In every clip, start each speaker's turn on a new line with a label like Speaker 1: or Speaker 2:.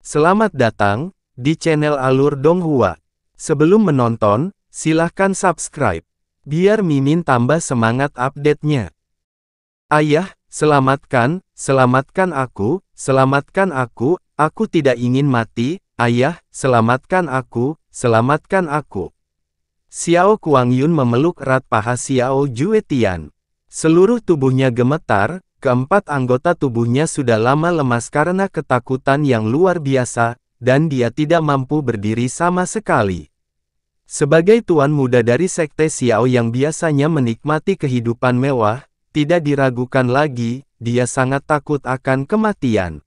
Speaker 1: Selamat datang di channel Alur Donghua. Sebelum menonton, silahkan subscribe, biar Mimin tambah semangat update-nya. Ayah, selamatkan aku, aku tidak ingin mati, ayah, selamatkan aku. Xiao Kuangyun memeluk erat paha Xiao Juetian. Seluruh tubuhnya gemetar, keempat anggota tubuhnya sudah lama lemas karena ketakutan yang luar biasa, dan dia tidak mampu berdiri sama sekali. Sebagai tuan muda dari Sekte Xiao yang biasanya menikmati kehidupan mewah, tidak diragukan lagi, dia sangat takut akan kematian.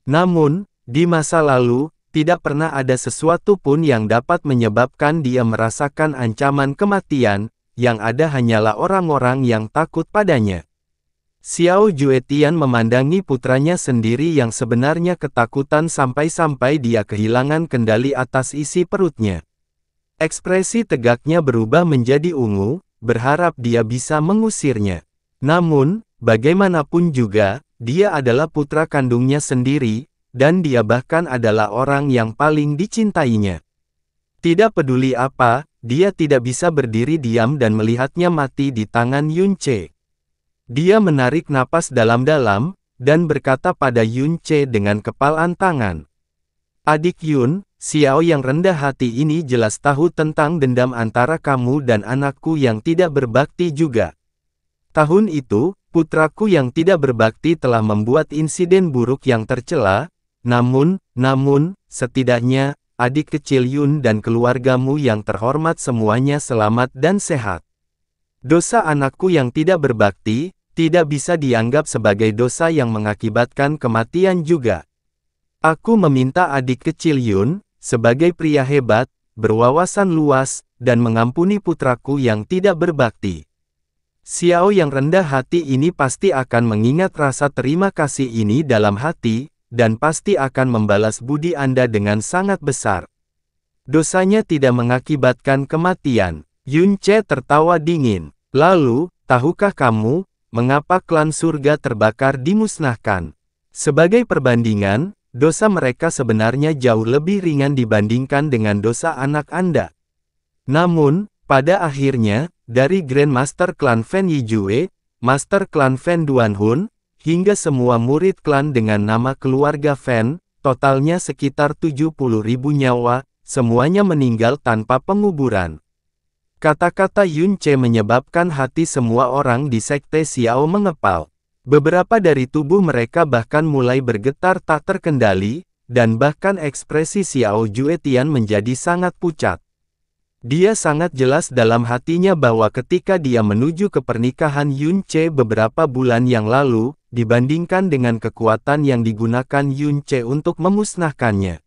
Speaker 1: Namun, di masa lalu, tidak pernah ada sesuatu pun yang dapat menyebabkan dia merasakan ancaman kematian, yang ada hanyalah orang-orang yang takut padanya. Xiao Juetian memandangi putranya sendiri yang sebenarnya ketakutan sampai-sampai dia kehilangan kendali atas isi perutnya. Ekspresi tegaknya berubah menjadi ungu, berharap dia bisa mengusirnya. Namun, bagaimanapun juga, dia adalah putra kandungnya sendiri, dan dia bahkan adalah orang yang paling dicintainya. Tidak peduli apa, dia tidak bisa berdiri diam dan melihatnya mati di tangan Yun Ce. Dia menarik napas dalam-dalam, dan berkata pada Yun Ce dengan kepalan tangan. Adik Yun, Xiao yang rendah hati ini jelas tahu tentang dendam antara kamu dan anakku yang tidak berbakti juga. Tahun itu, putraku yang tidak berbakti telah membuat insiden buruk yang tercela, namun, setidaknya, adik kecil Yun dan keluargamu yang terhormat semuanya selamat dan sehat. Dosa anakku yang tidak berbakti, tidak bisa dianggap sebagai dosa yang mengakibatkan kematian juga. Aku meminta adik kecil Yun, sebagai pria hebat, berwawasan luas, dan mengampuni putraku yang tidak berbakti. Xiao yang rendah hati ini pasti akan mengingat rasa terima kasih ini dalam hati, dan pasti akan membalas budi Anda dengan sangat besar. Dosanya tidak mengakibatkan kematian. Yun Ce tertawa dingin. Lalu, tahukah kamu, mengapa klan surga terbakar dimusnahkan? Sebagai perbandingan, dosa mereka sebenarnya jauh lebih ringan dibandingkan dengan dosa anak Anda. Namun, pada akhirnya, dari Grandmaster klan Fen Yijue, Master klan Fen Duanhun, hingga semua murid klan dengan nama keluarga Fen, totalnya sekitar 70.000 nyawa, semuanya meninggal tanpa penguburan. Kata-kata Yun Ce menyebabkan hati semua orang di Sekte Xiao mengepal. Beberapa dari tubuh mereka bahkan mulai bergetar tak terkendali, dan bahkan ekspresi Xiao Juetian menjadi sangat pucat. Dia sangat jelas dalam hatinya bahwa ketika dia menuju ke pernikahan Yun Ce beberapa bulan yang lalu, dibandingkan dengan kekuatan yang digunakan Yun Ce untuk memusnahkannya.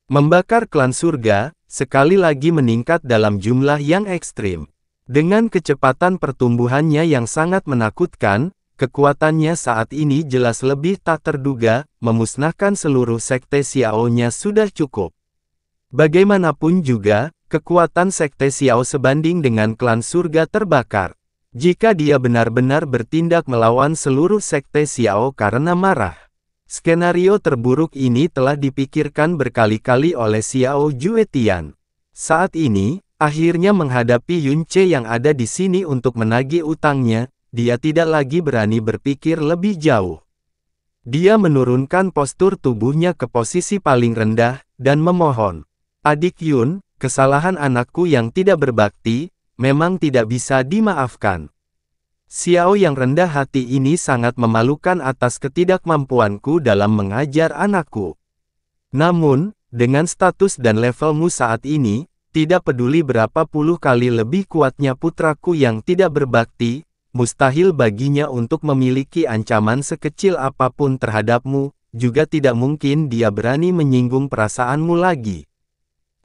Speaker 1: Membakar klan surga, sekali lagi meningkat dalam jumlah yang ekstrim. Dengan kecepatan pertumbuhannya yang sangat menakutkan, kekuatannya saat ini jelas lebih tak terduga, memusnahkan seluruh sekte Xiao-nya sudah cukup. Bagaimanapun juga, kekuatan sekte Xiao sebanding dengan klan surga terbakar. Jika dia benar-benar bertindak melawan seluruh sekte Xiao karena marah. Skenario terburuk ini telah dipikirkan berkali-kali oleh Xiao Juetian. Saat ini, akhirnya menghadapi Yun Ce yang ada di sini untuk menagih utangnya, dia tidak lagi berani berpikir lebih jauh. Dia menurunkan postur tubuhnya ke posisi paling rendah, dan memohon. Adik Yun, kesalahan anakku yang tidak berbakti, memang tidak bisa dimaafkan. Xiao yang rendah hati ini sangat memalukan atas ketidakmampuanku dalam mengajar anakku. Namun, dengan status dan levelmu saat ini, tidak peduli berapa puluh kali lebih kuatnya putraku yang tidak berbakti, mustahil baginya untuk memiliki ancaman sekecil apapun terhadapmu, juga tidak mungkin dia berani menyinggung perasaanmu lagi.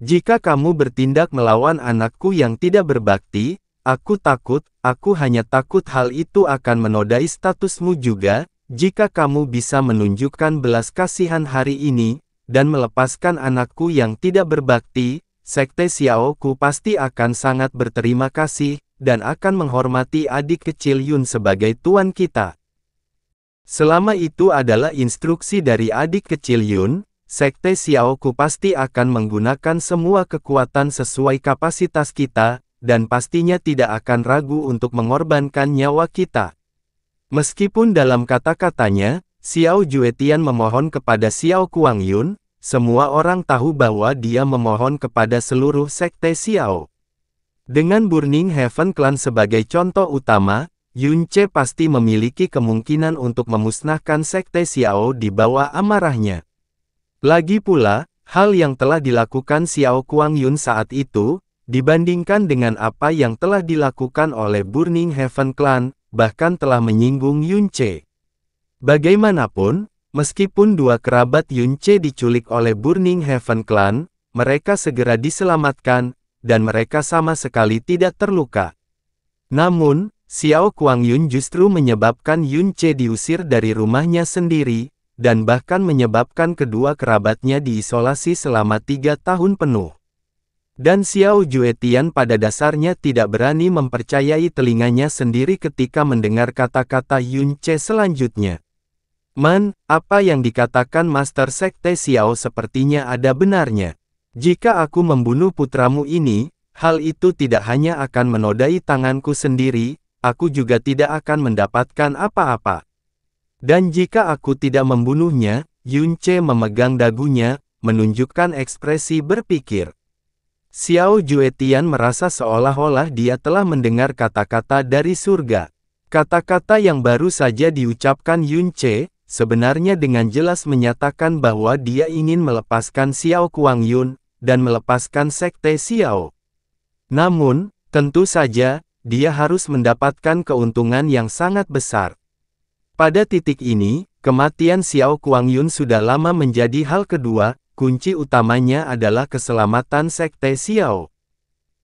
Speaker 1: Jika kamu bertindak melawan anakku yang tidak berbakti, aku hanya takut hal itu akan menodai statusmu juga, jika kamu bisa menunjukkan belas kasihan hari ini, dan melepaskan anakku yang tidak berbakti, Sekte Xiao-ku pasti akan sangat berterima kasih, dan akan menghormati adik kecil Yun sebagai tuan kita. Selama itu adalah instruksi dari adik kecil Yun, Sekte Xiaoku pasti akan menggunakan semua kekuatan sesuai kapasitas kita, dan pastinya tidak akan ragu untuk mengorbankan nyawa kita. Meskipun dalam kata-katanya, Xiao Juetian memohon kepada Xiao Kuangyun, semua orang tahu bahwa dia memohon kepada seluruh Sekte Xiao. Dengan Burning Heaven Clan sebagai contoh utama, Yun Ce pasti memiliki kemungkinan untuk memusnahkan Sekte Xiao di bawah amarahnya. Lagi pula, hal yang telah dilakukan Xiao Kuangyun saat itu, dibandingkan dengan apa yang telah dilakukan oleh Burning Heaven Clan, bahkan telah menyinggung Yun Ce. Bagaimanapun, meskipun dua kerabat Yun Ce diculik oleh Burning Heaven Clan, mereka segera diselamatkan, dan mereka sama sekali tidak terluka. Namun, Xiao Kuangyun justru menyebabkan Yun Ce diusir dari rumahnya sendiri, dan bahkan menyebabkan kedua kerabatnya diisolasi selama 3 tahun penuh. Dan Xiao Juetian pada dasarnya tidak berani mempercayai telinganya sendiri ketika mendengar kata-kata Yun Ce selanjutnya. Apa yang dikatakan Master Sekte Xiao sepertinya ada benarnya. Jika aku membunuh putramu ini, hal itu tidak hanya akan menodai tanganku sendiri, aku juga tidak akan mendapatkan apa-apa. Dan jika aku tidak membunuhnya, Yun Ce memegang dagunya, menunjukkan ekspresi berpikir. Xiao Juetian merasa seolah-olah dia telah mendengar kata-kata dari surga. Kata-kata yang baru saja diucapkan Yun Ce, sebenarnya dengan jelas menyatakan bahwa dia ingin melepaskan Xiao Kuangyun, dan melepaskan Sekte Xiao. Namun, tentu saja, dia harus mendapatkan keuntungan yang sangat besar. Pada titik ini, kematian Xiao Kuangyun sudah lama menjadi hal kedua, kunci utamanya adalah keselamatan Sekte Xiao.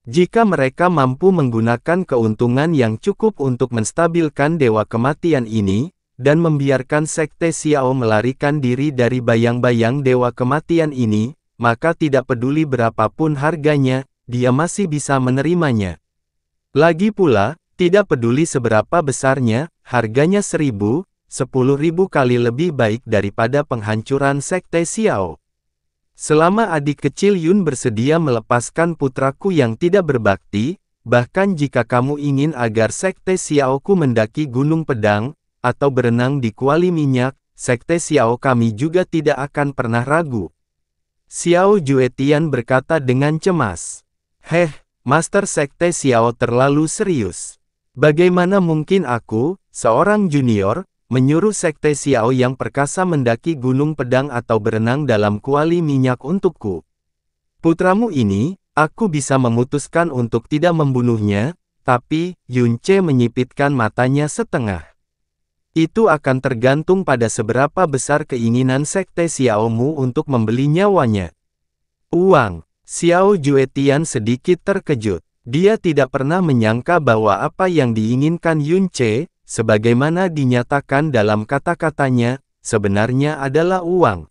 Speaker 1: Jika mereka mampu menggunakan keuntungan yang cukup untuk menstabilkan Dewa Kematian ini, dan membiarkan Sekte Xiao melarikan diri dari bayang-bayang Dewa Kematian ini, maka tidak peduli berapapun harganya, dia masih bisa menerimanya. Lagi pula, tidak peduli seberapa besarnya, harganya 1000, 10.000 kali lebih baik daripada penghancuran Sekte Xiao. Selama adik kecil Yun bersedia melepaskan putraku yang tidak berbakti, bahkan jika kamu ingin agar Sekte Xiaoku mendaki Gunung Pedang, atau berenang di kuali minyak, Sekte Xiao kami juga tidak akan pernah ragu. Xiao Juetian berkata dengan cemas. Master Sekte Xiao terlalu serius. Bagaimana mungkin aku, seorang junior, menyuruh Sekte Xiao yang perkasa mendaki Gunung Pedang atau berenang dalam kuali minyak untukku? Putramu ini, aku bisa memutuskan untuk tidak membunuhnya, tapi, Yun Ce menyipitkan matanya setengah. Itu akan tergantung pada seberapa besar keinginan Sekte Xiaomu untuk membeli nyawanya. Uang. Xiao Juetian sedikit terkejut. Dia tidak pernah menyangka bahwa apa yang diinginkan Yun Ce, sebagaimana dinyatakan dalam kata-katanya, sebenarnya adalah uang.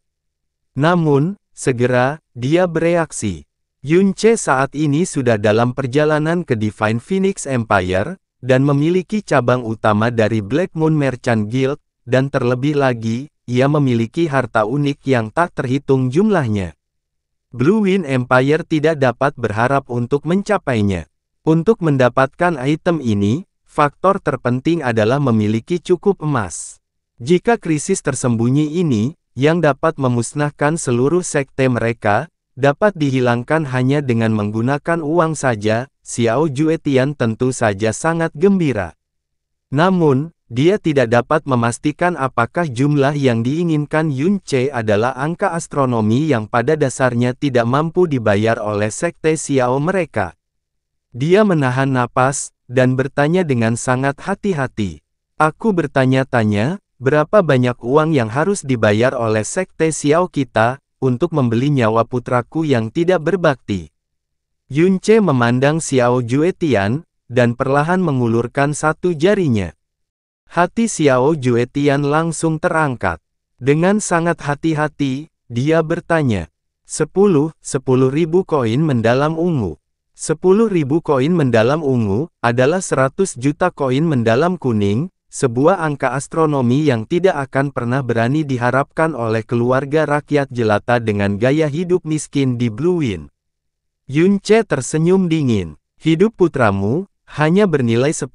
Speaker 1: Namun, segera, dia bereaksi. Yun Ce saat ini sudah dalam perjalanan ke Divine Phoenix Empire, dan memiliki cabang utama dari Black Moon Merchant Guild, dan terlebih lagi, ia memiliki harta unik yang tak terhitung jumlahnya. Blue Wind Empire tidak dapat berharap untuk mencapainya. Untuk mendapatkan item ini, faktor terpenting adalah memiliki cukup emas. Jika krisis tersembunyi ini, yang dapat memusnahkan seluruh sekte mereka, dapat dihilangkan hanya dengan menggunakan uang saja, Xiao Juetian tentu saja sangat gembira. Namun, dia tidak dapat memastikan apakah jumlah yang diinginkan Yun Ce adalah angka astronomi yang pada dasarnya tidak mampu dibayar oleh Sekte Xiao mereka. Dia menahan napas, dan bertanya dengan sangat hati-hati. Aku bertanya-tanya, berapa banyak uang yang harus dibayar oleh Sekte Xiao kita, untuk membeli nyawa putraku yang tidak berbakti? Yun Ce memandang Xiao Juetian, dan perlahan mengulurkan satu jarinya. Hati Xiao Juetian langsung terangkat. Dengan sangat hati-hati, dia bertanya. 10.000 koin mendalam ungu. 10.000 koin mendalam ungu, adalah 100 juta koin mendalam kuning, sebuah angka astronomi yang tidak akan pernah berani diharapkan oleh keluarga rakyat jelata dengan gaya hidup miskin di Blue Wind. Yunche tersenyum dingin. Hidup putramu hanya bernilai 10.000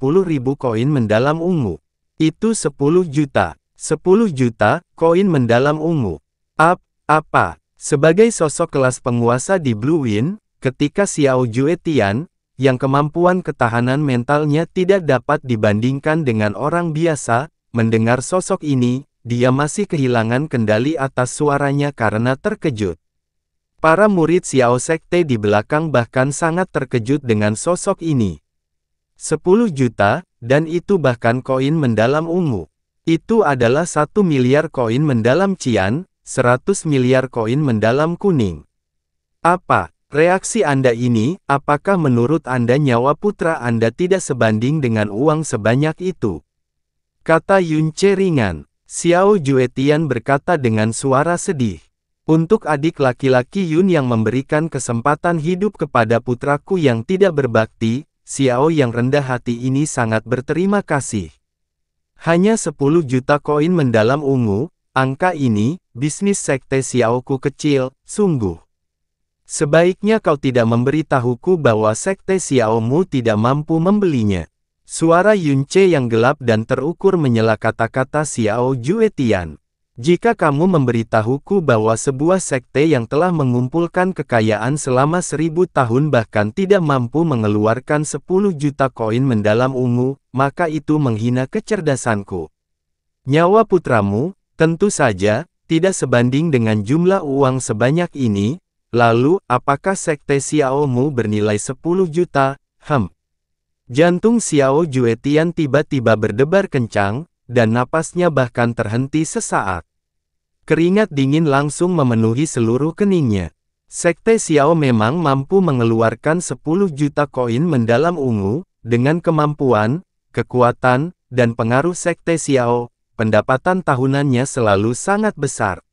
Speaker 1: koin mendalam ungu. Itu 10 juta. 10 juta koin mendalam ungu. Apa? Sebagai sosok kelas penguasa di Blue Wind, ketika Xiao Juetian, yang kemampuan ketahanan mentalnya tidak dapat dibandingkan dengan orang biasa, mendengar sosok ini, dia masih kehilangan kendali atas suaranya karena terkejut. Para murid Xiao Sekte di belakang bahkan sangat terkejut dengan sosok ini. 10 juta, dan itu bahkan koin mendalam ungu. Itu adalah 1 miliar koin mendalam cian, 100 miliar koin mendalam kuning. Apa reaksi Anda ini? Apakah menurut Anda nyawa putra Anda tidak sebanding dengan uang sebanyak itu? Kata Yunche ringan. Xiao Juetian berkata dengan suara sedih. Untuk adik laki-laki Yun yang memberikan kesempatan hidup kepada putraku yang tidak berbakti, Xiao yang rendah hati ini sangat berterima kasih. Hanya 10 juta koin mendalam ungu, angka ini, bisnis sekte Xiaoku kecil, sungguh. Sebaiknya kau tidak memberitahuku bahwa sekte Xiaomu tidak mampu membelinya. Suara Yunche yang gelap dan terukur menyela kata-kata Xiao Juetian. Jika kamu memberitahuku bahwa sebuah sekte yang telah mengumpulkan kekayaan selama 1000 tahun bahkan tidak mampu mengeluarkan 10 juta koin mendalam ungu, maka itu menghina kecerdasanku. Nyawa putramu, tentu saja, tidak sebanding dengan jumlah uang sebanyak ini. Lalu, apakah sekte Xiaomu bernilai 10 juta? Jantung Xiao Juetian tiba-tiba berdebar kencang, dan napasnya bahkan terhenti sesaat. Keringat dingin langsung memenuhi seluruh keningnya. Sekte Xiao memang mampu mengeluarkan 10 juta koin mendalam ungu, dengan kemampuan, kekuatan, dan pengaruh sekte Xiao, pendapatan tahunannya selalu sangat besar.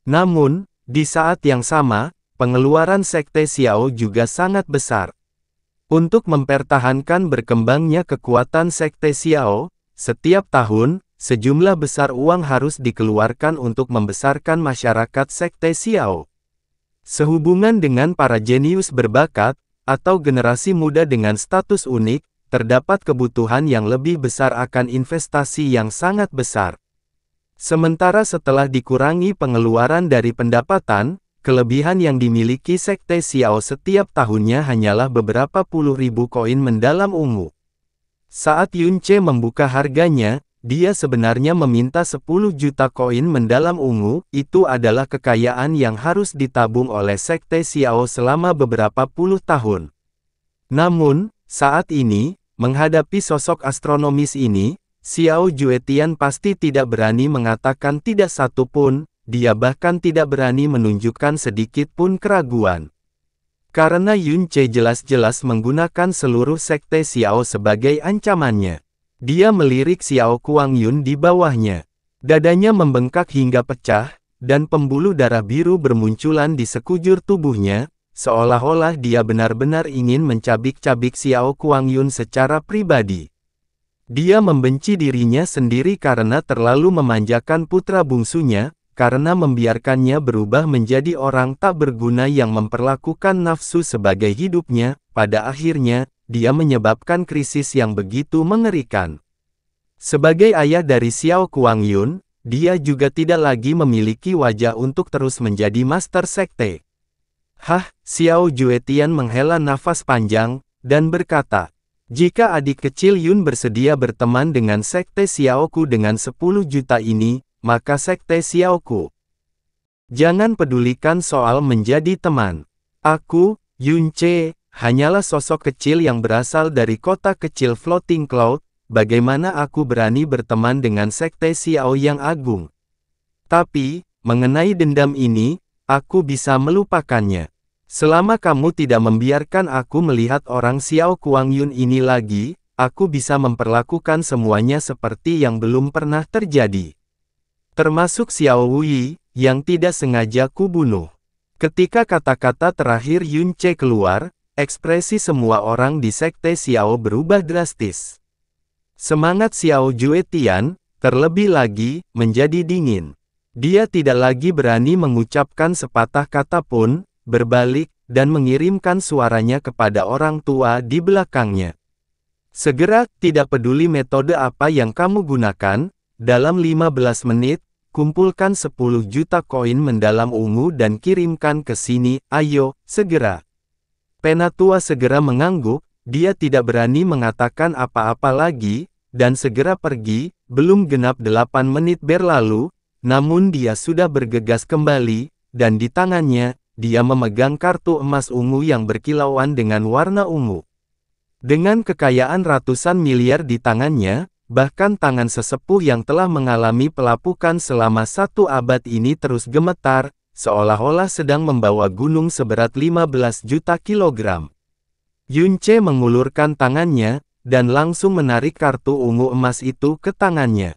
Speaker 1: Namun, di saat yang sama, pengeluaran sekte Xiao juga sangat besar. Untuk mempertahankan berkembangnya kekuatan sekte Xiao, setiap tahun, sejumlah besar uang harus dikeluarkan untuk membesarkan masyarakat sekte Xiao. Sehubungan dengan para jenius berbakat, atau generasi muda dengan status unik, terdapat kebutuhan yang lebih besar akan investasi yang sangat besar. Sementara setelah dikurangi pengeluaran dari pendapatan, kelebihan yang dimiliki sekte Xiao setiap tahunnya hanyalah beberapa puluh ribu koin mendalam ungu. Saat Yunche membuka harganya, dia sebenarnya meminta 10 juta koin mendalam ungu. Itu adalah kekayaan yang harus ditabung oleh sekte Xiao selama beberapa puluh tahun. Namun, saat ini, menghadapi sosok astronomis ini, Xiao Juetian pasti tidak berani mengatakan tidak satu pun. Dia bahkan tidak berani menunjukkan sedikit pun keraguan. Karena Yunche jelas-jelas menggunakan seluruh sekte Xiao sebagai ancamannya. Dia melirik Xiao Kuangyun di bawahnya. Dadanya membengkak hingga pecah, dan pembuluh darah biru bermunculan di sekujur tubuhnya, seolah-olah dia benar-benar ingin mencabik-cabik Xiao Kuangyun secara pribadi. Dia membenci dirinya sendiri karena terlalu memanjakan putra bungsunya, karena membiarkannya berubah menjadi orang tak berguna yang memperlakukan nafsu sebagai hidupnya. Pada akhirnya, dia menyebabkan krisis yang begitu mengerikan. Sebagai ayah dari Xiao Kuangyun, dia juga tidak lagi memiliki wajah untuk terus menjadi master sekte. Xiao Juetian menghela nafas panjang, dan berkata, jika adik kecil Yun bersedia berteman dengan sekte Xiaoku dengan 10 juta ini, maka sekte Xiaoku. Jangan pedulikan soal menjadi teman. Aku, Yunche, hanyalah sosok kecil yang berasal dari kota kecil Floating Cloud. Bagaimana aku berani berteman dengan sekte Xiao yang agung? Tapi, mengenai dendam ini, aku bisa melupakannya. Selama kamu tidak membiarkan aku melihat orang Xiao Kuangyun ini lagi, aku bisa memperlakukan semuanya seperti yang belum pernah terjadi. Termasuk Xiao Wuyi, yang tidak sengaja kubunuh. Ketika kata-kata terakhir Yunche keluar, ekspresi semua orang di sekte Xiao berubah drastis. Semangat Xiao Juetian, terlebih lagi, menjadi dingin. Dia tidak lagi berani mengucapkan sepatah kata pun, berbalik, dan mengirimkan suaranya kepada orang tua di belakangnya. Segera, tidak peduli metode apa yang kamu gunakan, dalam 15 menit, kumpulkan 10 juta koin mendalam ungu dan kirimkan ke sini, ayo, segera. Penatua segera mengangguk, dia tidak berani mengatakan apa-apa lagi, dan segera pergi, belum genap 8 menit berlalu, namun dia sudah bergegas kembali, dan di tangannya, dia memegang kartu emas ungu yang berkilauan dengan warna ungu. Dengan kekayaan ratusan miliar di tangannya, bahkan tangan sesepuh yang telah mengalami pelapukan selama 1 abad ini terus gemetar, seolah-olah sedang membawa gunung seberat 15 juta kilogram. Yunce mengulurkan tangannya, dan langsung menarik kartu ungu emas itu ke tangannya.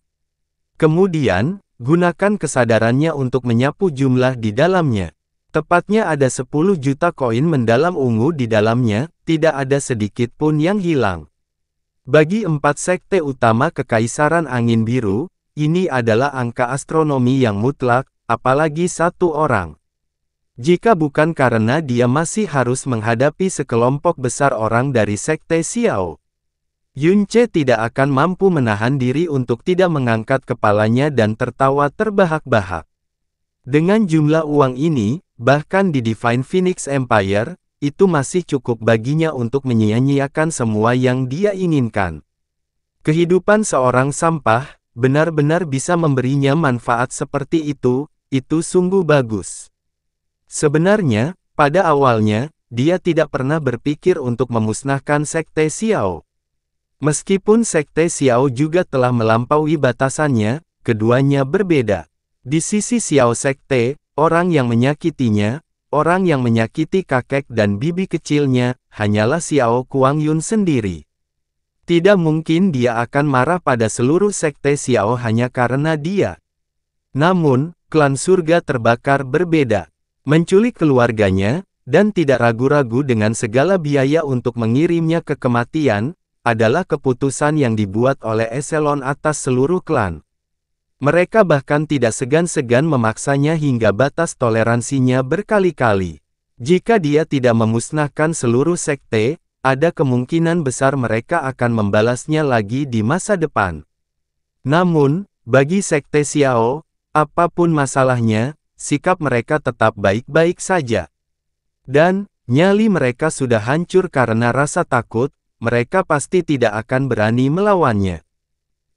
Speaker 1: Kemudian, gunakan kesadarannya untuk menyapu jumlah di dalamnya. Tepatnya ada 10 juta koin mendalam ungu di dalamnya, tidak ada sedikit pun yang hilang. Bagi 4 sekte utama Kekaisaran Angin Biru, ini adalah angka astronomi yang mutlak, apalagi 1 orang. Jika bukan karena dia masih harus menghadapi sekelompok besar orang dari sekte Xiao, Yunce tidak akan mampu menahan diri untuk tidak mengangkat kepalanya dan tertawa terbahak-bahak. Dengan jumlah uang ini, bahkan di Divine Phoenix Empire, itu masih cukup baginya untuk menyia-nyiakan semua yang dia inginkan. Kehidupan seorang sampah, benar-benar bisa memberinya manfaat seperti itu sungguh bagus. Sebenarnya, pada awalnya, dia tidak pernah berpikir untuk memusnahkan sekte Xiao. Meskipun sekte Xiao juga telah melampaui batasannya, keduanya berbeda. Di sisi Xiao sekte, orang yang menyakitinya, orang yang menyakiti kakek dan bibi kecilnya, hanyalah Xiao Kuangyun sendiri. Tidak mungkin dia akan marah pada seluruh sekte Xiao hanya karena dia. Namun, klan surga terbakar berbeda. Menculik keluarganya, dan tidak ragu-ragu dengan segala biaya untuk mengirimnya ke kematian, adalah keputusan yang dibuat oleh eselon atas seluruh klan. Mereka bahkan tidak segan-segan memaksanya hingga batas toleransinya berkali-kali. Jika dia tidak memusnahkan seluruh sekte, ada kemungkinan besar mereka akan membalasnya lagi di masa depan. Namun, bagi sekte Xiao, apapun masalahnya, sikap mereka tetap baik-baik saja. Dan, nyali mereka sudah hancur karena rasa takut, mereka pasti tidak akan berani melawannya.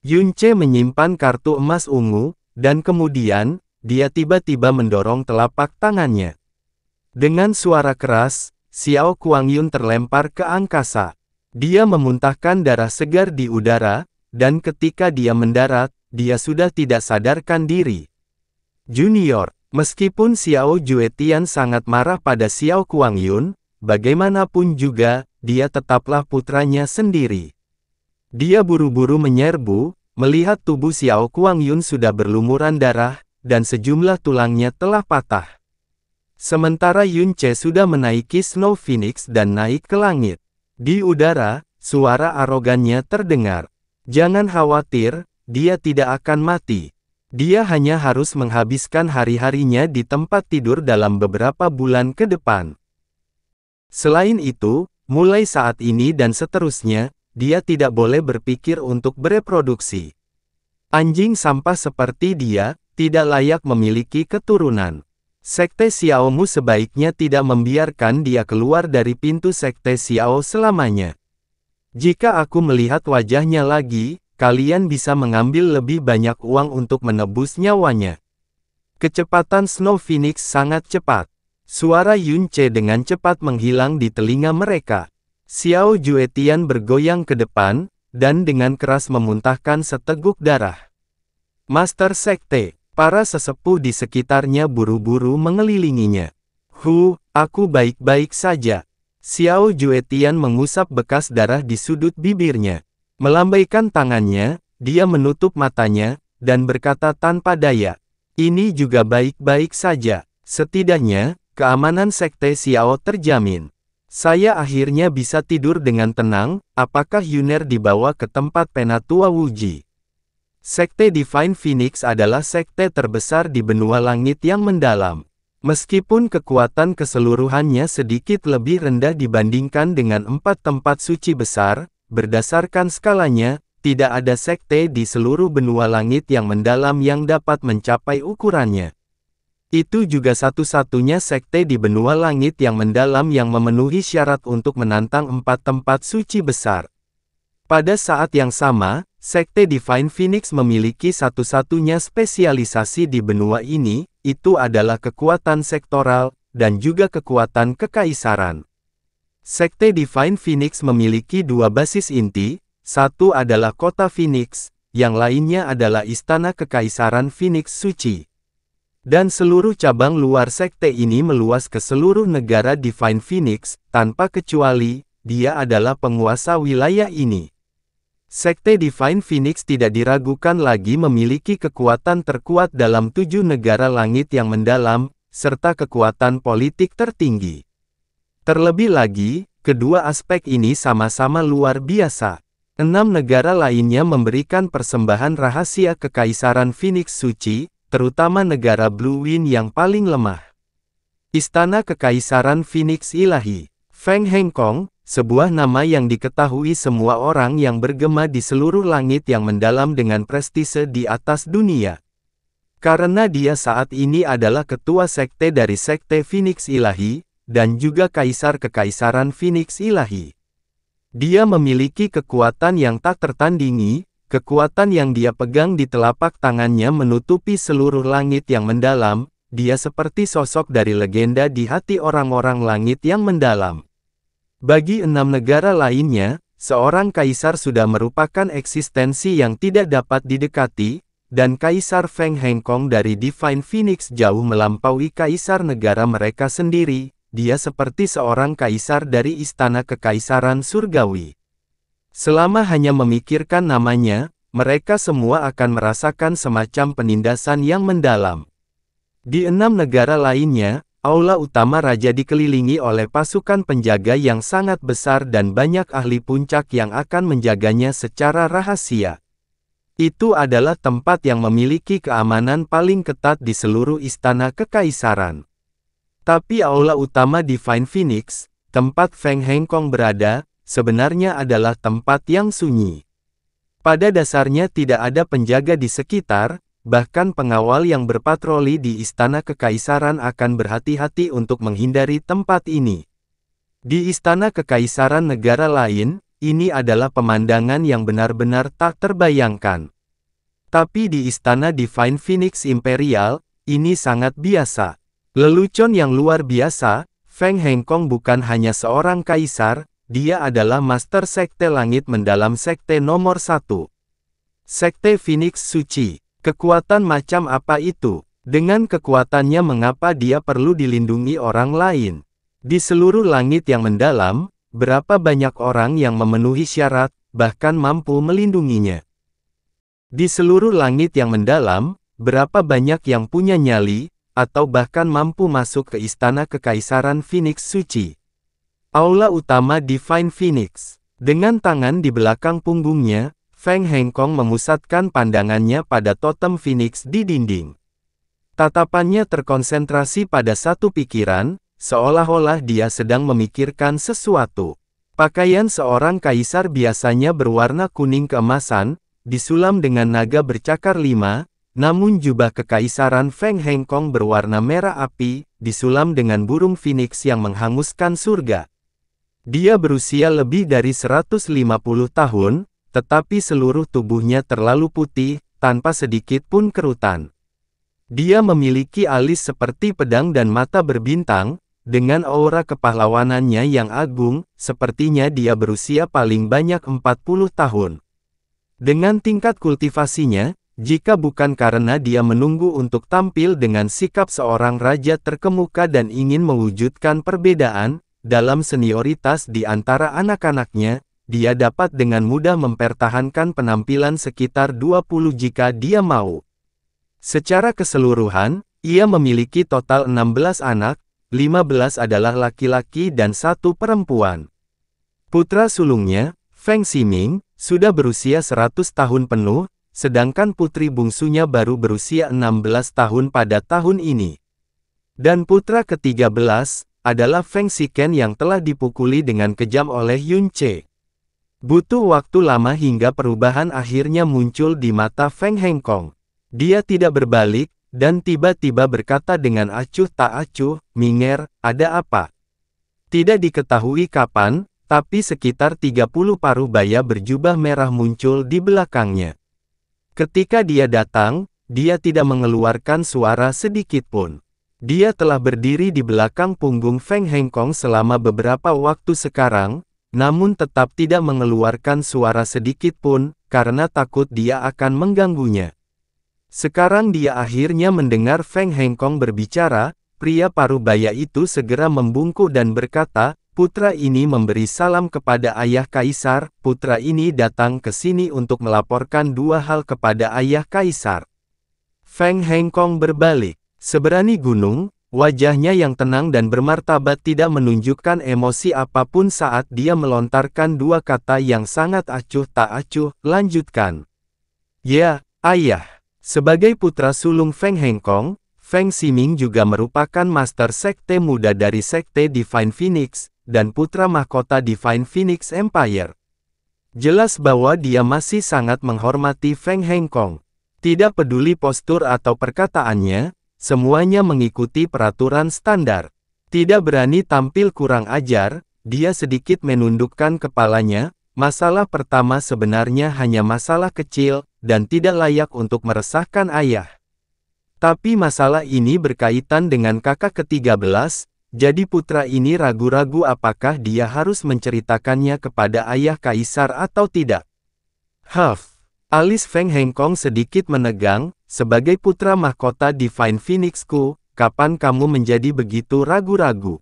Speaker 1: Yunce menyimpan kartu emas ungu, dan kemudian, dia tiba-tiba mendorong telapak tangannya. Dengan suara keras, Xiao Kuangyun terlempar ke angkasa. Dia memuntahkan darah segar di udara, dan ketika dia mendarat, dia sudah tidak sadarkan diri. Junior, meskipun Xiao Juetian sangat marah pada Xiao Kuangyun, bagaimanapun juga, dia tetaplah putranya sendiri. Dia buru-buru menyerbu, melihat tubuh Xiao Kuangyun sudah berlumuran darah, dan sejumlah tulangnya telah patah. Sementara Yunce sudah menaiki Snow Phoenix dan naik ke langit. Di udara, suara arogannya terdengar. Jangan khawatir, dia tidak akan mati. Dia hanya harus menghabiskan hari-harinya di tempat tidur dalam beberapa bulan ke depan. Selain itu, mulai saat ini dan seterusnya, dia tidak boleh berpikir untuk bereproduksi. Anjing sampah seperti dia, tidak layak memiliki keturunan. Sekte Xiaomu sebaiknya tidak membiarkan dia keluar dari pintu sekte Xiao selamanya. Jika aku melihat wajahnya lagi, kalian bisa mengambil lebih banyak uang untuk menebus nyawanya. Kecepatan Snow Phoenix sangat cepat. Suara Yunce dengan cepat menghilang di telinga mereka. Xiao Juetian bergoyang ke depan, dan dengan keras memuntahkan seteguk darah. Master Sekte, para sesepuh di sekitarnya buru-buru mengelilinginya. Aku baik-baik saja. Xiao Juetian mengusap bekas darah di sudut bibirnya. Melambaikan tangannya, dia menutup matanya, dan berkata tanpa daya. Ini juga baik-baik saja. Setidaknya, keamanan Sekte Xiao terjamin. Saya akhirnya bisa tidur dengan tenang. Apakah Yuner dibawa ke tempat Penatua Wuji? Sekte Divine Phoenix adalah sekte terbesar di benua langit yang mendalam. Meskipun kekuatan keseluruhannya sedikit lebih rendah dibandingkan dengan 4 tempat suci besar, berdasarkan skalanya, tidak ada sekte di seluruh benua langit yang mendalam yang dapat mencapai ukurannya. Itu juga satu-satunya sekte di benua langit yang mendalam yang memenuhi syarat untuk menantang 4 tempat suci besar. Pada saat yang sama, Sekte Divine Phoenix memiliki satu-satunya spesialisasi di benua ini, itu adalah kekuatan sektoral, dan juga kekuatan kekaisaran. Sekte Divine Phoenix memiliki 2 basis inti, satu adalah kota Phoenix, yang lainnya adalah Istana Kekaisaran Phoenix Suci. Dan seluruh cabang luar sekte ini meluas ke seluruh negara Divine Phoenix, tanpa kecuali, dia adalah penguasa wilayah ini. Sekte Divine Phoenix tidak diragukan lagi memiliki kekuatan terkuat dalam 7 negara langit yang mendalam, serta kekuatan politik tertinggi. Terlebih lagi, kedua aspek ini sama-sama luar biasa. 6 negara lainnya memberikan persembahan rahasia Kekaisaran Phoenix Suci, terutama negara Blue Wind yang paling lemah. Istana Kekaisaran Phoenix Ilahi, Feng Hengkong, sebuah nama yang diketahui semua orang yang bergema di seluruh langit yang mendalam dengan prestise di atas dunia. Karena dia saat ini adalah ketua sekte dari Sekte Phoenix Ilahi, dan juga Kaisar Kekaisaran Phoenix Ilahi. Dia memiliki kekuatan yang tak tertandingi, kekuatan yang dia pegang di telapak tangannya menutupi seluruh langit yang mendalam, dia seperti sosok dari legenda di hati orang-orang langit yang mendalam. Bagi 6 negara lainnya, seorang kaisar sudah merupakan eksistensi yang tidak dapat didekati, dan Kaisar Feng Hengkong dari Divine Phoenix jauh melampaui kaisar negara mereka sendiri, dia seperti seorang kaisar dari Istana Kekaisaran Surgawi. Selama hanya memikirkan namanya, mereka semua akan merasakan semacam penindasan yang mendalam. Di 6 negara lainnya, Aula utama raja dikelilingi oleh pasukan penjaga yang sangat besar dan banyak ahli puncak yang akan menjaganya secara rahasia. Itu adalah tempat yang memiliki keamanan paling ketat di seluruh istana kekaisaran. Tapi aula utama Divine Phoenix, tempat Feng Hengkong berada, sebenarnya adalah tempat yang sunyi. Pada dasarnya tidak ada penjaga di sekitar, bahkan pengawal yang berpatroli di Istana Kekaisaran akan berhati-hati untuk menghindari tempat ini. Di Istana Kekaisaran negara lain, ini adalah pemandangan yang benar-benar tak terbayangkan. Tapi di Istana Divine Phoenix Imperial, ini sangat biasa. Lelucon yang luar biasa, Feng Hengkong bukan hanya seorang kaisar, dia adalah Master Sekte Langit Mendalam Sekte nomor 1. Sekte Phoenix Suci. Kekuatan macam apa itu? Dengan kekuatannya mengapa dia perlu dilindungi orang lain? Di seluruh langit yang mendalam, berapa banyak orang yang memenuhi syarat, bahkan mampu melindunginya? Di seluruh langit yang mendalam, berapa banyak yang punya nyali, atau bahkan mampu masuk ke Istana Kekaisaran Phoenix Suci? Aula utama Divine Phoenix. Dengan tangan di belakang punggungnya, Feng Hengkong memusatkan pandangannya pada totem Phoenix di dinding. Tatapannya terkonsentrasi pada satu pikiran, seolah-olah dia sedang memikirkan sesuatu. Pakaian seorang kaisar biasanya berwarna kuning keemasan, disulam dengan naga bercakar 5, namun jubah kekaisaran Feng Hengkong berwarna merah api, disulam dengan burung Phoenix yang menghanguskan surga. Dia berusia lebih dari 150 tahun, tetapi seluruh tubuhnya terlalu putih, tanpa sedikit pun kerutan. Dia memiliki alis seperti pedang dan mata berbintang, dengan aura kepahlawanannya yang agung, sepertinya dia berusia paling banyak 40 tahun. Dengan tingkat kultivasinya, jika bukan karena dia menunggu untuk tampil dengan sikap seorang raja terkemuka dan ingin mewujudkan perbedaan, dalam senioritas di antara anak-anaknya, dia dapat dengan mudah mempertahankan penampilan sekitar 20 jika dia mau. Secara keseluruhan, ia memiliki total 16 anak, 15 adalah laki-laki dan 1 perempuan. Putra sulungnya, Feng Ximing, sudah berusia 100 tahun penuh, sedangkan putri bungsunya baru berusia 16 tahun pada tahun ini. Dan putra ke-13, adalah Feng Xiken yang telah dipukuli dengan kejam oleh Yun Ce. Butuh waktu lama hingga perubahan akhirnya muncul di mata Feng Hengkong. Dia tidak berbalik, dan tiba-tiba berkata dengan acuh tak acuh, "Minger, ada apa?" Tidak diketahui kapan, tapi sekitar 30 paruh baya berjubah merah muncul di belakangnya. Ketika dia datang, dia tidak mengeluarkan suara sedikit pun. Dia telah berdiri di belakang punggung Feng Hengkong selama beberapa waktu sekarang, namun tetap tidak mengeluarkan suara sedikit pun, karena takut dia akan mengganggunya. Sekarang dia akhirnya mendengar Feng Hengkong berbicara, pria parubaya itu segera membungkuk dan berkata, "Putra ini memberi salam kepada ayah kaisar, putra ini datang ke sini untuk melaporkan 2 hal kepada ayah kaisar." Feng Hengkong berbalik. Seberani gunung, wajahnya yang tenang dan bermartabat tidak menunjukkan emosi apapun saat dia melontarkan 2 kata yang sangat acuh tak acuh, lanjutkan. "Ya, ayah." Sebagai putra sulung Feng Hengkong, Feng Ximing juga merupakan master sekte muda dari sekte Divine Phoenix, dan putra mahkota Divine Phoenix Empire. Jelas bahwa dia masih sangat menghormati Feng Hengkong. Tidak peduli postur atau perkataannya, semuanya mengikuti peraturan standar. Tidak berani tampil kurang ajar, dia sedikit menundukkan kepalanya. Masalah pertama sebenarnya hanya masalah kecil, dan tidak layak untuk meresahkan ayah. Tapi masalah ini berkaitan dengan kakak ke-13, jadi putra ini ragu-ragu apakah dia harus menceritakannya kepada ayah kaisar atau tidak. Alis Feng Hengkong sedikit menegang. Sebagai putra mahkota Divine Phoenix-ku, kapan kamu menjadi begitu ragu-ragu?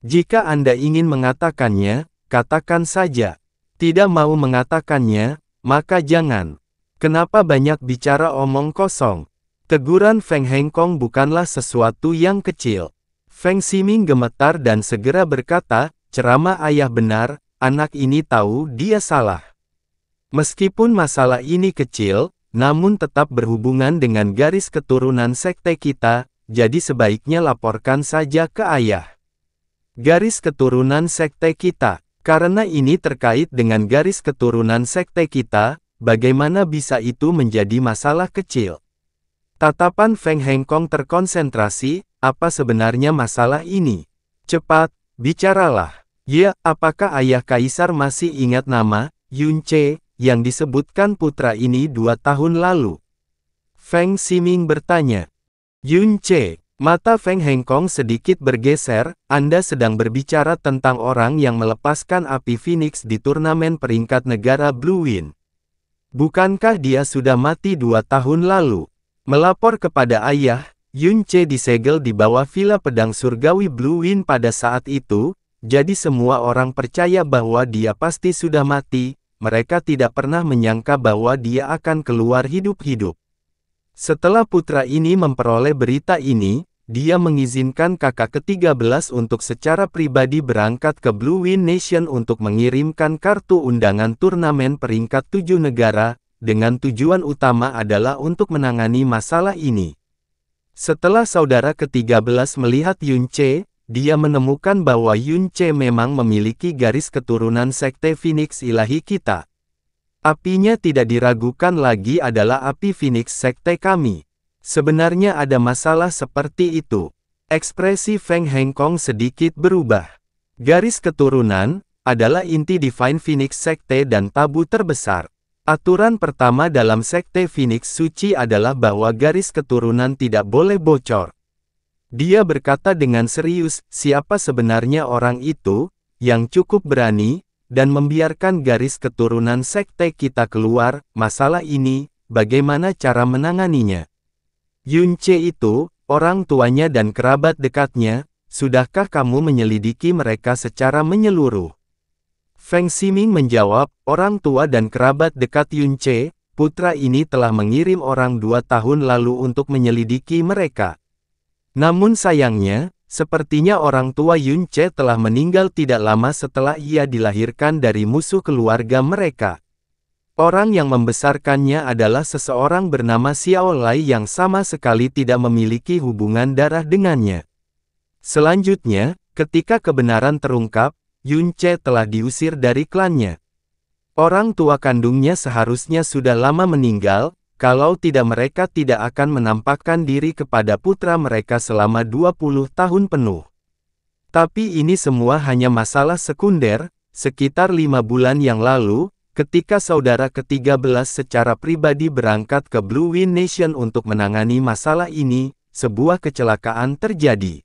Speaker 1: Jika Anda ingin mengatakannya, katakan saja. Tidak mau mengatakannya, maka jangan. Kenapa banyak bicara omong kosong? Teguran Feng Hengkong bukanlah sesuatu yang kecil. Feng Ximing gemetar dan segera berkata, "Ceramah ayah benar, anak ini tahu dia salah. Meskipun masalah ini kecil, namun tetap berhubungan dengan garis keturunan sekte kita, jadi sebaiknya laporkan saja ke ayah." Garis keturunan sekte kita. Karena ini terkait dengan garis keturunan sekte kita, bagaimana bisa itu menjadi masalah kecil? Tatapan Feng Hengkong terkonsentrasi, apa sebenarnya masalah ini? Cepat, bicaralah. Ya, apakah ayah kaisar masih ingat nama Yun Ce yang disebutkan putra ini 2 tahun lalu? Feng Ximing bertanya. Yun Ce. Mata Feng Hengkong sedikit bergeser, Anda sedang berbicara tentang orang yang melepaskan api Phoenix di turnamen peringkat negara Blue Wind. Bukankah dia sudah mati 2 tahun lalu? Melapor kepada ayah, Yun Ce disegel di bawah villa pedang surgawi Blue Wind pada saat itu, jadi semua orang percaya bahwa dia pasti sudah mati. Mereka tidak pernah menyangka bahwa dia akan keluar hidup-hidup. Setelah putra ini memperoleh berita ini, dia mengizinkan kakak ke-13 untuk secara pribadi berangkat ke Blue Wind Nation untuk mengirimkan kartu undangan turnamen peringkat 7 negara, dengan tujuan utama adalah untuk menangani masalah ini. Setelah saudara ke-13 melihat Yun Ce, dia menemukan bahwa Yun Ce memang memiliki garis keturunan sekte Phoenix ilahi kita. Apinya tidak diragukan lagi adalah api Phoenix sekte kami. Sebenarnya ada masalah seperti itu. Ekspresi Feng Hengkong sedikit berubah. Garis keturunan adalah inti Divine Phoenix sekte dan tabu terbesar. Aturan pertama dalam sekte Phoenix suci adalah bahwa garis keturunan tidak boleh bocor. Dia berkata dengan serius, siapa sebenarnya orang itu, yang cukup berani, dan membiarkan garis keturunan sekte kita keluar, masalah ini, bagaimana cara menanganinya? Yun Ce itu, orang tuanya dan kerabat dekatnya, sudahkah kamu menyelidiki mereka secara menyeluruh? Feng Ximing menjawab, orang tua dan kerabat dekat Yun Ce, putra ini telah mengirim orang 2 tahun lalu untuk menyelidiki mereka. Namun sayangnya, Sepertinya orang tua Yun Che telah meninggal tidak lama setelah ia dilahirkan dari musuh keluarga mereka. Orang yang membesarkannya adalah seseorang bernama Xiao Lai yang sama sekali tidak memiliki hubungan darah dengannya. Selanjutnya, ketika kebenaran terungkap, Yun Che telah diusir dari klannya. Orang tua kandungnya seharusnya sudah lama meninggal, kalau tidak mereka tidak akan menampakkan diri kepada putra mereka selama 20 tahun penuh. Tapi ini semua hanya masalah sekunder. Sekitar 5 bulan yang lalu, ketika saudara ke-13 secara pribadi berangkat ke Blue Wind Nation untuk menangani masalah ini, sebuah kecelakaan terjadi.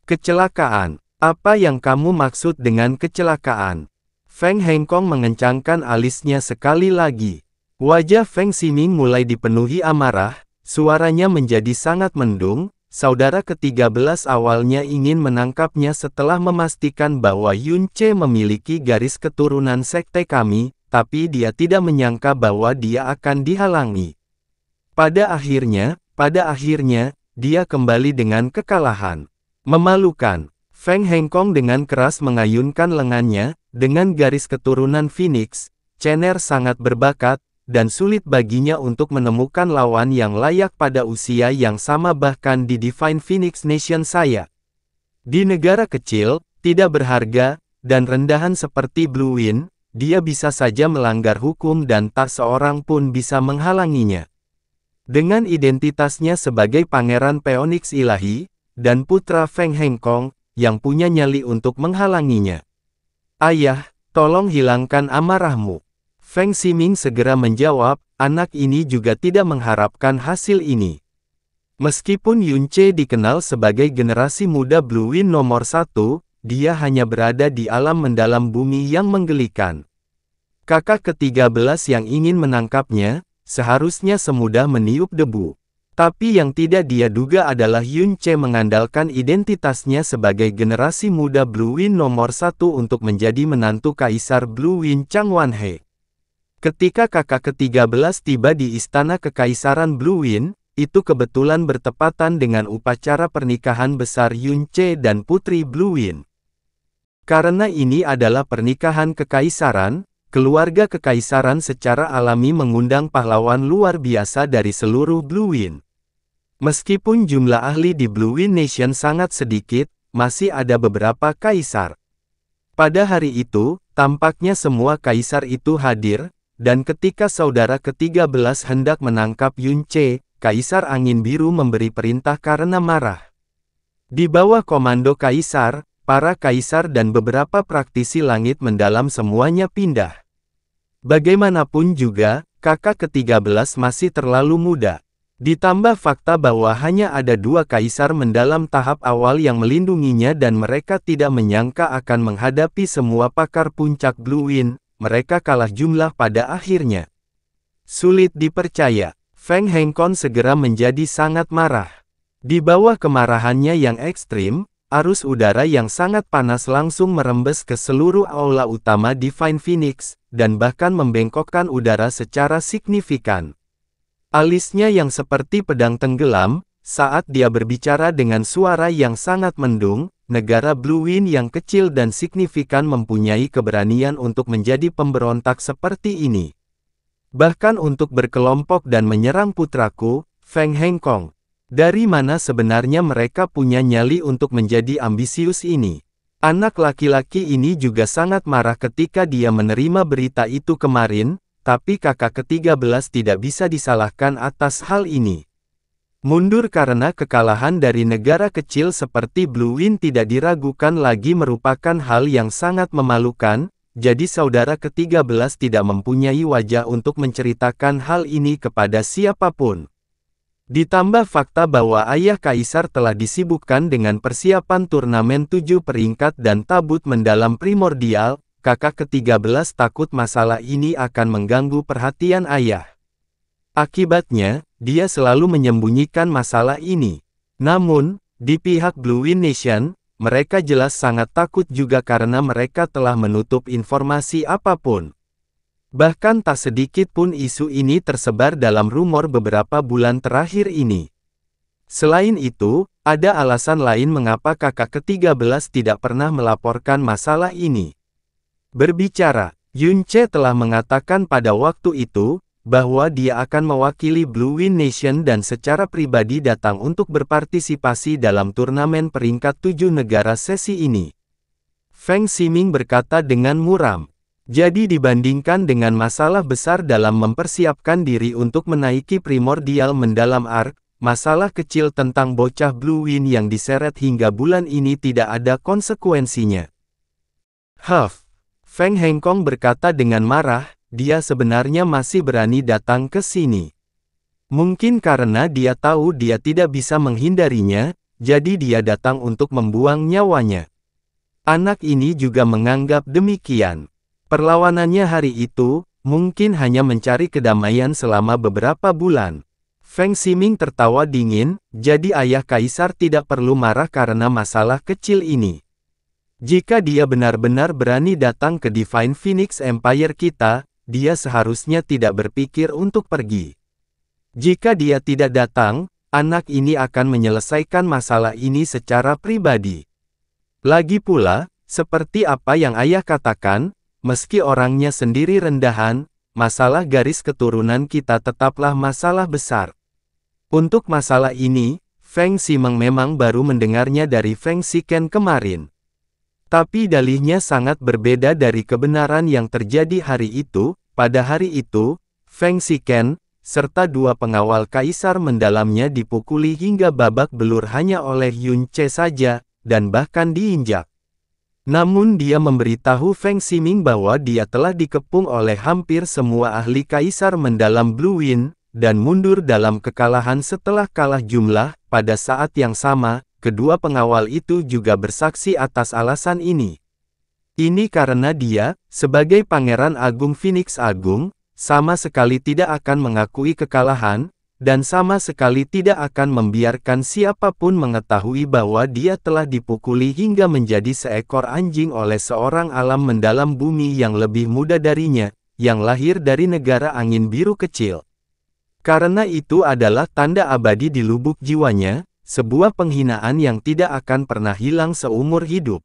Speaker 1: Kecelakaan? Apa yang kamu maksud dengan kecelakaan? Feng Hengkong mengencangkan alisnya sekali lagi. Wajah Feng Ximing mulai dipenuhi amarah, suaranya menjadi sangat mendung. Saudara ke-13 awalnya ingin menangkapnya setelah memastikan bahwa Yun Che memiliki garis keturunan sekte kami, tapi dia tidak menyangka bahwa dia akan dihalangi. Pada akhirnya, dia kembali dengan kekalahan. Memalukan. Feng Hengkong dengan keras mengayunkan lengannya, dengan garis keturunan Phoenix, Chener sangat berbakat, dan sulit baginya untuk menemukan lawan yang layak pada usia yang sama bahkan di Divine Phoenix Nation saya. Di negara kecil, tidak berharga, dan rendahan seperti Blue Wind, dia bisa saja melanggar hukum dan tak seorang pun bisa menghalanginya. Dengan identitasnya sebagai Pangeran Phoenix Ilahi, dan putra Feng Hengkong, yang punya nyali untuk menghalanginya. Ayah, tolong hilangkan amarahmu. Feng Ximing segera menjawab, anak ini juga tidak mengharapkan hasil ini. Meskipun Yun Che dikenal sebagai generasi muda Blue Wind nomor 1, dia hanya berada di alam mendalam bumi yang menggelikan. Kakak ke-13 yang ingin menangkapnya, seharusnya semudah meniup debu. Tapi yang tidak dia duga adalah Yun Che mengandalkan identitasnya sebagai generasi muda Blue Wind nomor 1 untuk menjadi menantu Kaisar Blue Wind Chang Wanhe. Ketika kakak ke-13 tiba di istana kekaisaran Blue Wind, itu kebetulan bertepatan dengan upacara pernikahan besar Yun Che dan putri Blue Wind. Karena ini adalah pernikahan kekaisaran, keluarga kekaisaran secara alami mengundang pahlawan luar biasa dari seluruh Blue Wind. Meskipun jumlah ahli di Blue Wind Nation sangat sedikit, masih ada beberapa kaisar. Pada hari itu, tampaknya semua kaisar itu hadir, dan ketika saudara ke-13 hendak menangkap Yun Che, Kaisar Angin Biru memberi perintah karena marah. Di bawah komando kaisar, para kaisar dan beberapa praktisi langit mendalam semuanya pindah. Bagaimanapun juga, kakak ke-13 masih terlalu muda. Ditambah fakta bahwa hanya ada 2 kaisar mendalam tahap awal yang melindunginya dan mereka tidak menyangka akan menghadapi semua pakar puncak Blue Wind. Mereka kalah jumlah pada akhirnya. Sulit dipercaya, Feng Hengkong segera menjadi sangat marah. Di bawah kemarahannya yang ekstrim, arus udara yang sangat panas langsung merembes ke seluruh aula utama Divine Phoenix, dan bahkan membengkokkan udara secara signifikan. Alisnya yang seperti pedang tenggelam, saat dia berbicara dengan suara yang sangat mendung, negara Blue Wind yang kecil dan signifikan mempunyai keberanian untuk menjadi pemberontak seperti ini. Bahkan untuk berkelompok dan menyerang putraku, Feng Hengkong. Dari mana sebenarnya mereka punya nyali untuk menjadi ambisius ini? Anak laki-laki ini juga sangat marah ketika dia menerima berita itu kemarin, tapi kakak ke-13 tidak bisa disalahkan atas hal ini. Mundur karena kekalahan dari negara kecil seperti Blue Wind tidak diragukan lagi merupakan hal yang sangat memalukan, jadi saudara ke-13 tidak mempunyai wajah untuk menceritakan hal ini kepada siapapun. Ditambah fakta bahwa ayah kaisar telah disibukkan dengan persiapan turnamen 7 peringkat dan tabut mendalam primordial, kakak ke-13 takut masalah ini akan mengganggu perhatian ayah. Akibatnya, dia selalu menyembunyikan masalah ini. Namun, di pihak Blue Wind Nation, mereka jelas sangat takut juga karena mereka telah menutup informasi apapun. Bahkan tak sedikit pun isu ini tersebar dalam rumor beberapa bulan terakhir ini. Selain itu, ada alasan lain mengapa kakak ke-13 tidak pernah melaporkan masalah ini. Berbicara, Yun Che telah mengatakan pada waktu itu, bahwa dia akan mewakili Blue Wind Nation dan secara pribadi datang untuk berpartisipasi dalam turnamen peringkat 7 negara sesi ini. Feng Ximing berkata dengan muram. Jadi dibandingkan dengan masalah besar dalam mempersiapkan diri untuk menaiki primordial mendalam arc, masalah kecil tentang bocah Blue Wind yang diseret hingga bulan ini tidak ada konsekuensinya. Huff. Feng Hengkong berkata dengan marah, dia sebenarnya masih berani datang ke sini. Mungkin karena dia tahu dia tidak bisa menghindarinya, jadi dia datang untuk membuang nyawanya. Anak ini juga menganggap demikian. Perlawanannya hari itu, mungkin hanya mencari kedamaian selama beberapa bulan. Feng Ximing tertawa dingin, jadi ayah kaisar tidak perlu marah karena masalah kecil ini. Jika dia benar-benar berani datang ke Divine Phoenix Empire kita, dia seharusnya tidak berpikir untuk pergi. Jika dia tidak datang, anak ini akan menyelesaikan masalah ini secara pribadi. Lagi pula, seperti apa yang ayah katakan, meski orangnya sendiri rendahan, masalah garis keturunan kita tetaplah masalah besar. Untuk masalah ini, Feng Ximeng memang baru mendengarnya dari Feng Xiken kemarin. Tapi dalihnya sangat berbeda dari kebenaran yang terjadi hari itu. Pada hari itu, Feng Xiken, serta dua pengawal kaisar mendalamnya dipukuli hingga babak belur hanya oleh Yun Che saja, dan bahkan diinjak. Namun dia memberitahu Feng Ximing bahwa dia telah dikepung oleh hampir semua ahli kaisar mendalam Blue Wind, dan mundur dalam kekalahan setelah kalah jumlah. Pada saat yang sama, kedua pengawal itu juga bersaksi atas alasan ini. Ini karena dia, sebagai Pangeran Agung Phoenix Agung, sama sekali tidak akan mengakui kekalahan, dan sama sekali tidak akan membiarkan siapapun mengetahui bahwa dia telah dipukuli hingga menjadi seekor anjing oleh seorang alam mendalam bumi yang lebih muda darinya, yang lahir dari negara angin biru kecil. Karena itu adalah tanda abadi di lubuk jiwanya, sebuah penghinaan yang tidak akan pernah hilang seumur hidup.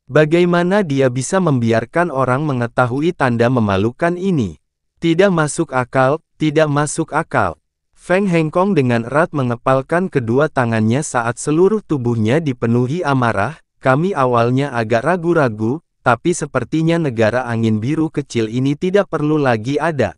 Speaker 1: Bagaimana dia bisa membiarkan orang mengetahui tanda memalukan ini? Tidak masuk akal, tidak masuk akal. Feng Hengkong dengan erat mengepalkan kedua tangannya saat seluruh tubuhnya dipenuhi amarah. Kami awalnya agak ragu-ragu, tapi sepertinya negara angin biru kecil ini tidak perlu lagi ada.